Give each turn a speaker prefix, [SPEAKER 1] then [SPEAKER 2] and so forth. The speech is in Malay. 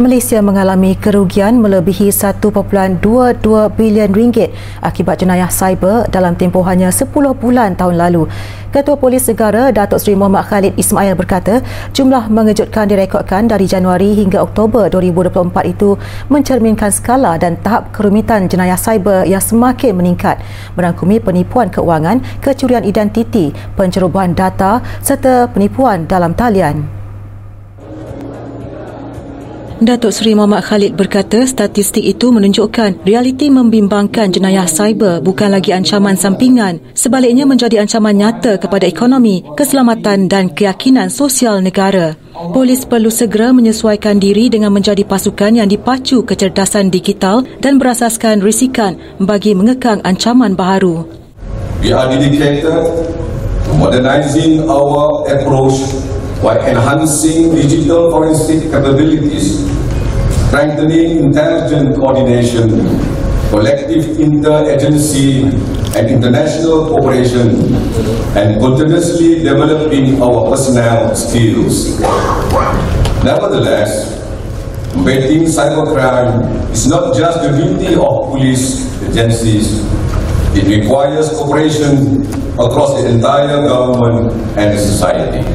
[SPEAKER 1] Malaysia mengalami kerugian melebihi 1.22 bilion ringgit akibat jenayah cyber dalam tempoh hanya 10 bulan tahun lalu. Ketua Polis Negara Datuk Seri Mohamad Khalid Ismail berkata, jumlah mengejutkan direkodkan dari Januari hingga Oktober 2024 itu mencerminkan skala dan tahap kerumitan jenayah cyber yang semakin meningkat, merangkumi penipuan keuangan, kecurian identiti, pencerobohan data serta penipuan dalam talian. Datuk Seri Mohamad Khalid berkata statistik itu menunjukkan realiti membimbangkan jenayah cyber bukan lagi ancaman sampingan, sebaliknya menjadi ancaman nyata kepada ekonomi, keselamatan dan keyakinan sosial negara. Polis perlu segera menyesuaikan diri dengan menjadi pasukan yang dipacu kecerdasan digital dan berasaskan risikan bagi mengekang ancaman baharu.
[SPEAKER 2] We are dedicated to modernizing our approach by enhancing digital forensic capabilities, strengthening intelligence coordination, collective interagency and international cooperation, and continuously developing our personnel skills. Nevertheless, combating cybercrime is not just the duty of police agencies. It requires cooperation across the entire government and society.